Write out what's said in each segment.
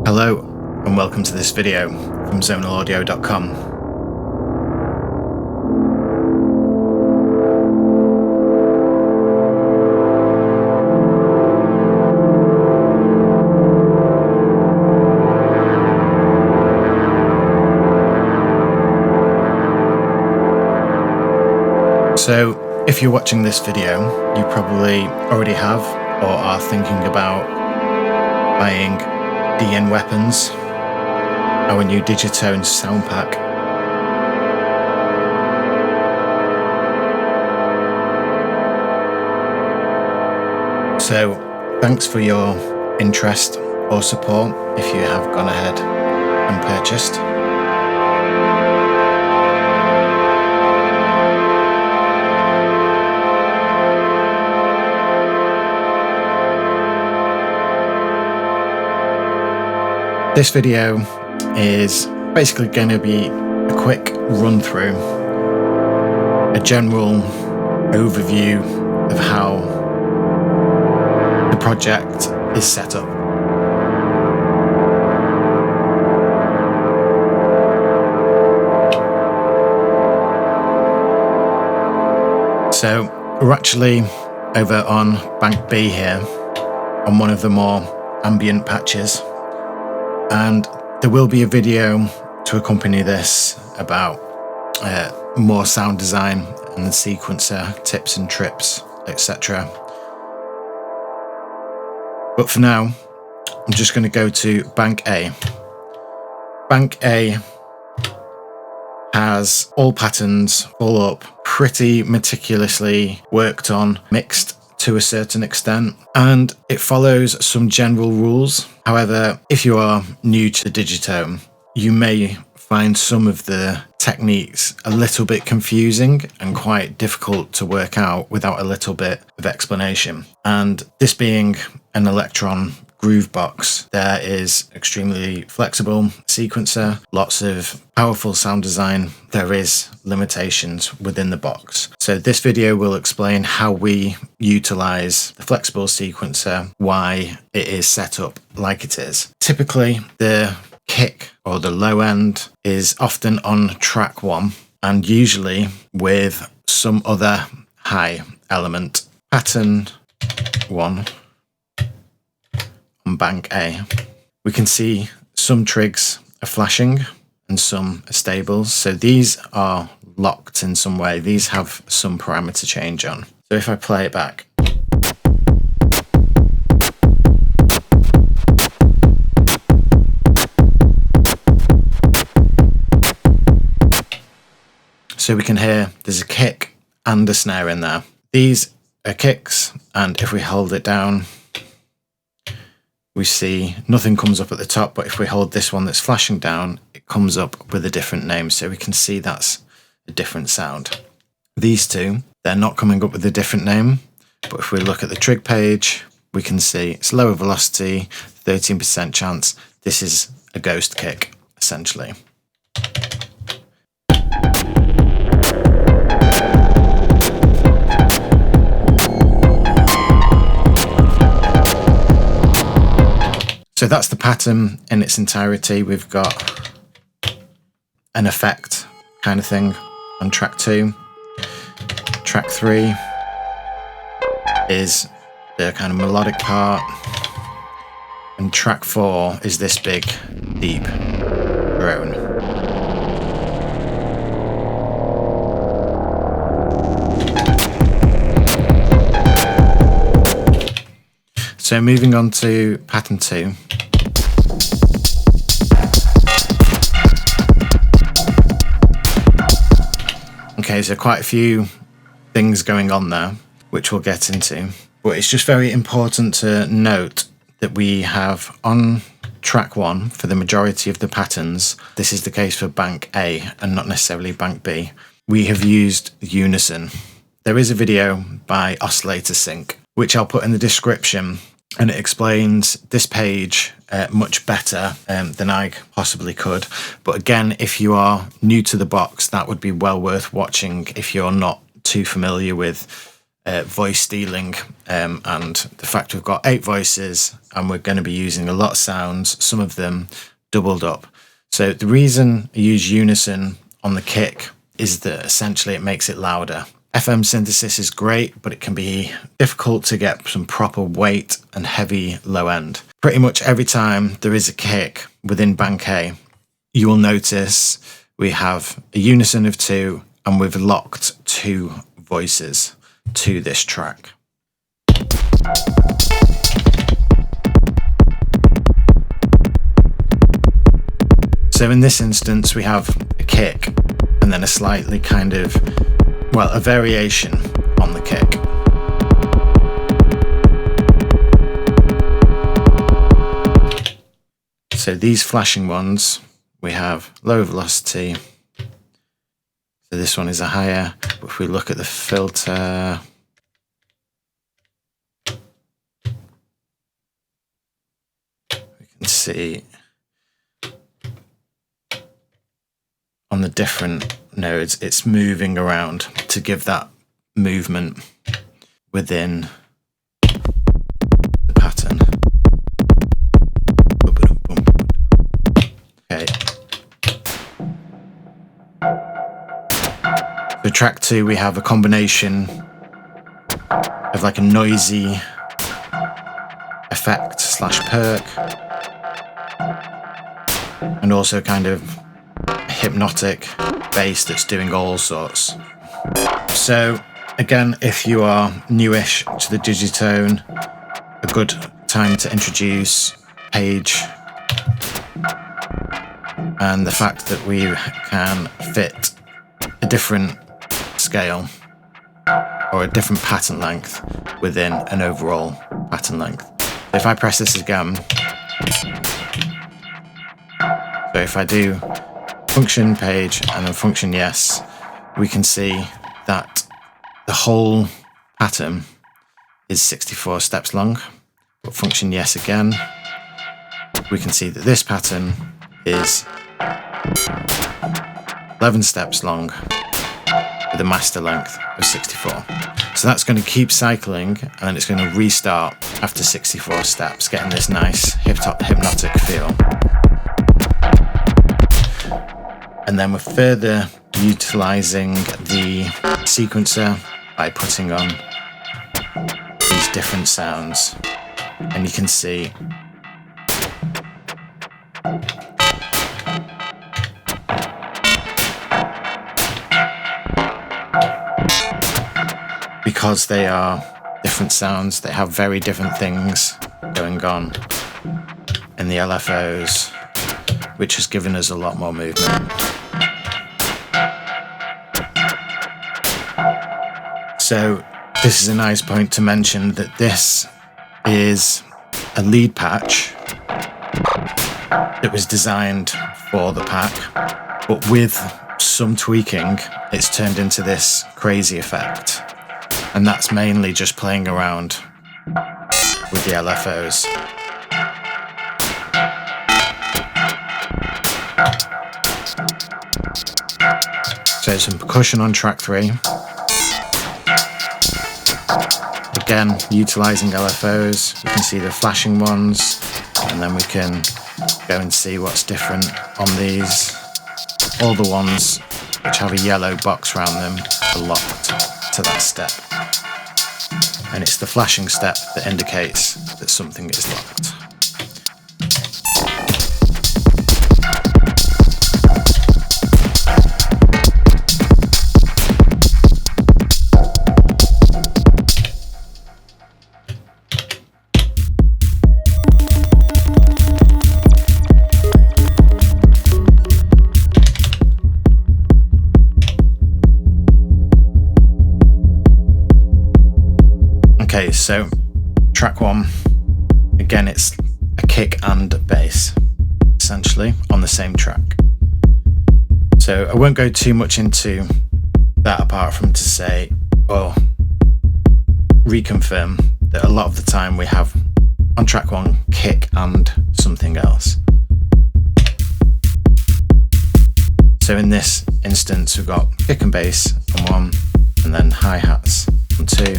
Hello and welcome to this video from zonalaudio.com. So if you're watching this video, you probably already have or are thinking about buying DN Weapons, our new Digitone sound pack. So thanks for your interest or support if you have gone ahead and purchased. This video is basically going to be a quick run through, a general overview of how the project is set up. So we're actually over on Bank B here on one of the more ambient patches. And there will be a video to accompany this about more sound design and the sequencer tips and trips, etc. But for now, I'm just going to go to Bank A. Bank A has all patterns all up, pretty meticulously worked on, mixed to a certain extent, and it follows some general rules. However, if you are new to the Digitone, you may find some of the techniques a little bit confusing and quite difficult to work out without a little bit of explanation. And this being an Elektron groovebox, there is extremely flexible sequencer, lots of powerful sound design. There is limitations within the box. So this video will explain how we utilize the flexible sequencer, why it is set up like it is. Typically, the kick or the low end is often on track 1 and usually with some other high element. Pattern 1 on Bank A. We can see some trigs are flashing and some are stable. So these are locked in some way. These have some parameter change on. So if I play it back, so we can hear there's a kick and a snare in there. These are kicks, and if we hold it down, we see nothing comes up at the top, but if we hold this one that's flashing down, it comes up with a different name. So we can see that's a different sound. These two, they're not coming up with a different name, but if we look at the trig page, we can see it's lower velocity, 13% chance. This is a ghost kick, essentially. So that's the pattern in its entirety. We've got an effect kind of thing on track 2. Track 3 is the kind of melodic part. And track 4 is this big, deep drone. So moving on to pattern 2. Okay, so quite a few things going on there, which we'll get into. But it's just very important to note that we have on track 1 for the majority of the patterns, this is the case for Bank A and not necessarily Bank B, we have used Unison. There is a video by Oscillator Sync, which I'll put in the description, and it explains this page much better than I possibly could. But again, if you are new to the box, that would be well worth watching if you're not too familiar with voice stealing, and the fact we've got 8 voices and we're going to be using a lot of sounds, some of them doubled up. So the reason I use Unison on the kick is that essentially it makes it louder. FM synthesis is great, but it can be difficult to get some proper weight and heavy low end. Pretty much every time there is a kick within Bank A, you will notice we have a unison of 2 and we've locked 2 voices to this track. So in this instance, we have a kick and then a slightly kind of, well, a variation on the kick. So these flashing ones, we have low velocity. So this one is a higher, but if we look at the filter, we can see on the different nodes, it's moving around to give that movement within the pattern. Okay. For track 2, we have a combination of like a noisy effect / perk, and also kind of hypnotic bass that's doing all sorts. So again, if you are newish to the Digitone, a good time to introduce Page and the fact that we can fit a different scale or a different pattern length within an overall pattern length. If I press this again, so if I do function page and then function yes, we can see that the whole pattern is 64 steps long. But function yes again, we can see that this pattern is 11 steps long with a master length of 64. So that's going to keep cycling and then it's going to restart after 64 steps, getting this nice hypnotic feel. And then we're further utilising the sequencer by putting on these different sounds. And you can see because they are different sounds, they have very different things going on in the LFOs, which has given us a lot more movement. So this is a nice point to mention that this is a lead patch that was designed for the pack, but with some tweaking, it's turned into this crazy effect. And that's mainly just playing around with the LFOs. So some percussion on track 3. Again, utilising LFOs. We can see the flashing ones, and then we can go and see what's different on these. All the ones which have a yellow box around them are locked to that step. And it's the flashing step that indicates that something is locked. Okay, so track 1, again it's a kick and bass, essentially, on the same track. So I won't go too much into that apart from to say, or reconfirm, that a lot of the time we have on track 1 kick and something else. So in this instance we've got kick and bass on 1, and then hi-hats on 2,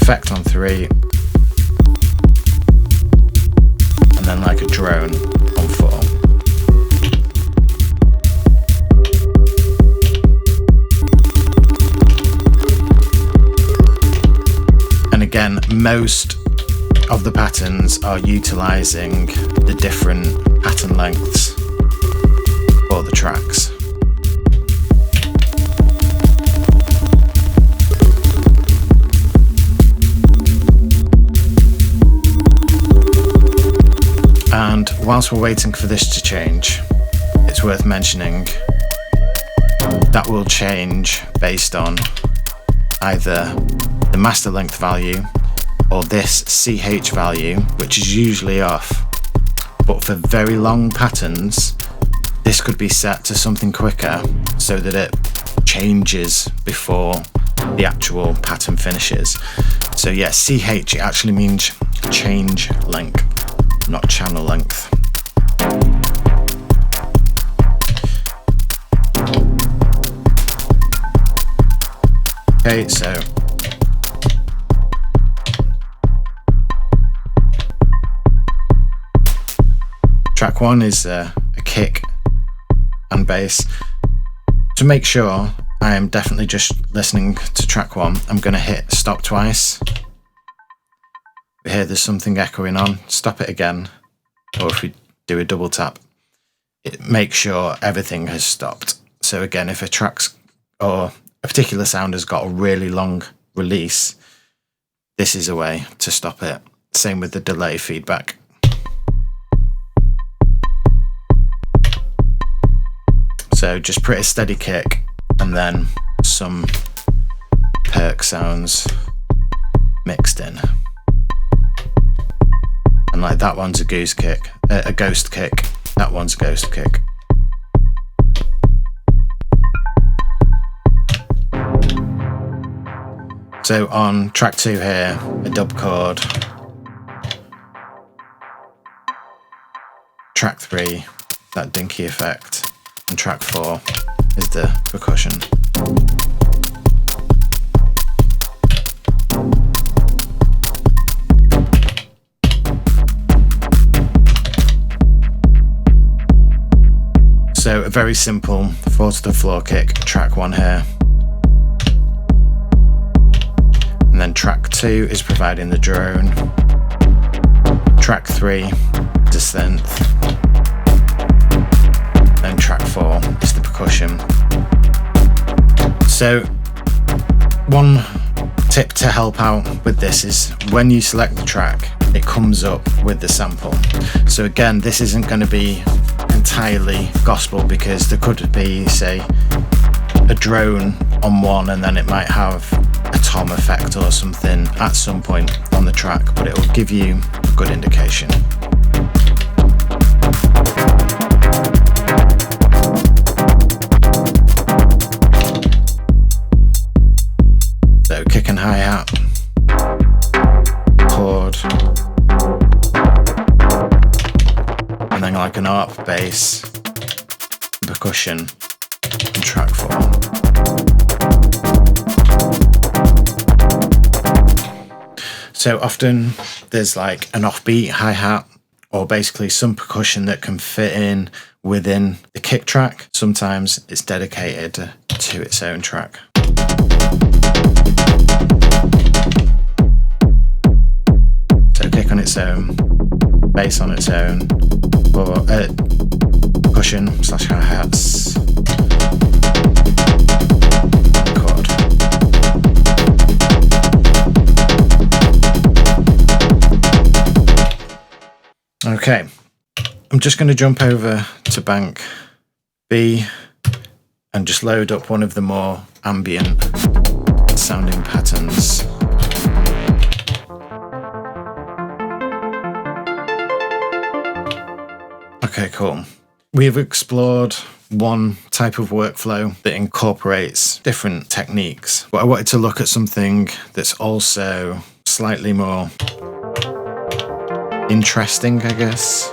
effect on 3, and then like a drone on 4. And again, most of the patterns are utilising the different pattern lengths for the tracks. And whilst we're waiting for this to change, it's worth mentioning that will change based on either the master length value or this CH value, which is usually off. But for very long patterns, this could be set to something quicker so that it changes before the actual pattern finishes. So yeah, CH, it actually means change length, not channel length. Okay, so track 1 is a kick and bass. To make sure I am definitely just listening to track 1, I'm going to hit stop twice. We hear there's something echoing on, stop it again, or if we do a double tap, it makes sure everything has stopped. So again, if a track's or a particular sound has got a really long release, this is a way to stop it. Same with the delay feedback. So just pretty steady kick and then some perk sounds mixed in. And like that one's a ghost kick, that one's a ghost kick. So on track 2 here, a dub chord. Track 3, that dinky effect. And track 4 is the percussion. So a very simple 4 to the floor kick, track 1 here. And then track 2 is providing the drone. Track 3 is the synth. Then track 4 is the percussion. So one tip to help out with this is when you select the track, it comes up with the sample. So again, this isn't going to be entirely gospel because there could be, say, a drone on one and then it might have a tom effect or something at some point on the track, but it will give you a good indication. So kick and hi-hat, chord, and then like an ARP bass, percussion, and track 4. So often there's like an offbeat hi-hat or basically some percussion that can fit in within the kick track. Sometimes it's dedicated to its own track. So kick on its own, bass on its own, or percussion / hi-hats, chord. Okay, I'm just going to jump over to bank B and just load up one of the more ambient sounding patterns. Okay, cool. We've explored one type of workflow that incorporates different techniques, but I wanted to look at something that's also slightly more interesting, I guess.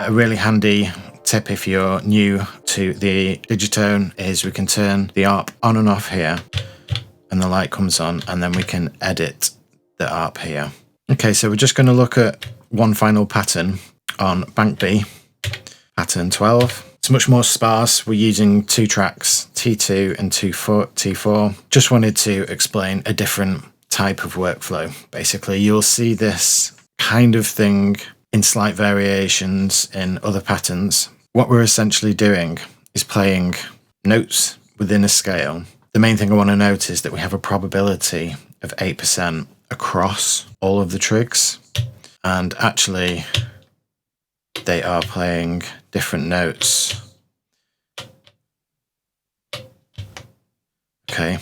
A really handy tip if you're new to the Digitone is we can turn the ARP on and off here, and the light comes on, and then we can edit the ARP here. Okay, so we're just going to look at one final pattern on Bank B, pattern 12. It's much more sparse. We're using 2 tracks, T2 and T4. Just wanted to explain a different type of workflow. Basically, you'll see this kind of thing in slight variations in other patterns. What we're essentially doing is playing notes within a scale. The main thing I want to note is that we have a probability of 8% across all of the trigs, and actually they are playing different notes. Okay,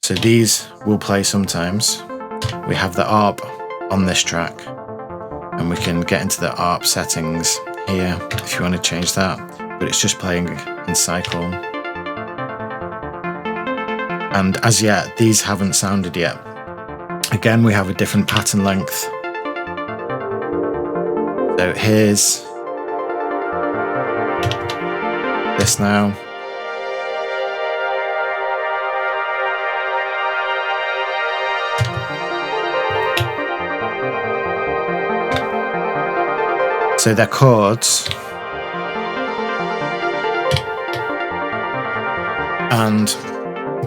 so these will play sometimes. We have the ARP on this track, and we can get into the ARP settings here if you want to change that, but it's just playing in cycle. And as yet, these haven't sounded yet. Again, we have a different pattern length. So here's this now. So they're chords, and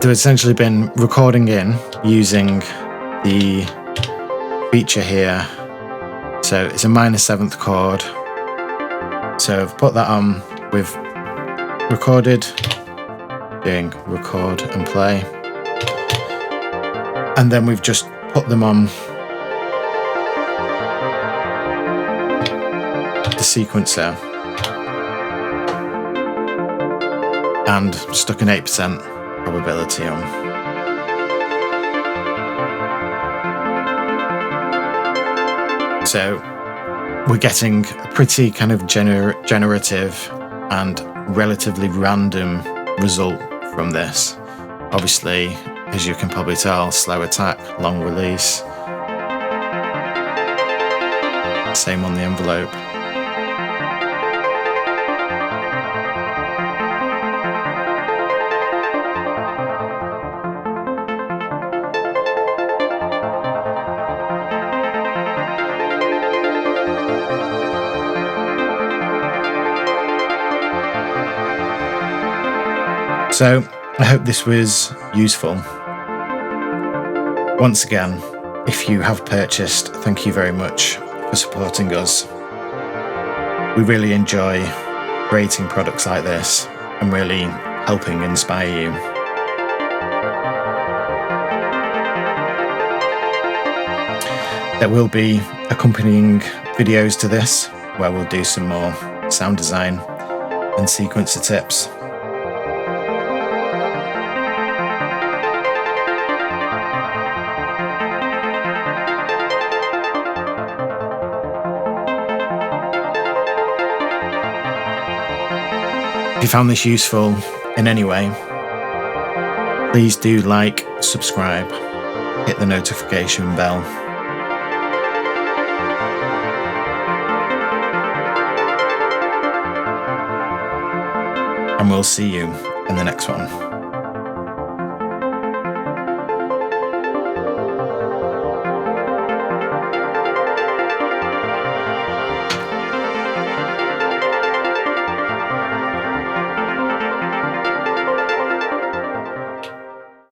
they've essentially been recording in using the feature here. So it's a minor 7th chord. So I've put that on, we've recorded, doing record and play, and then we've just put them on the sequencer and stuck an 8% probability on. So we're getting a pretty kind of generative and relatively random result from this. Obviously, as you can probably tell, slow attack, long release. Same on the envelope. So I hope this was useful. Once again, if you have purchased, thank you very much for supporting us. We really enjoy creating products like this and really helping inspire you. There will be accompanying videos to this where we'll do some more sound design and sequencer tips. If you found this useful in any way, please do like, subscribe, hit the notification bell. And we'll see you in the next one.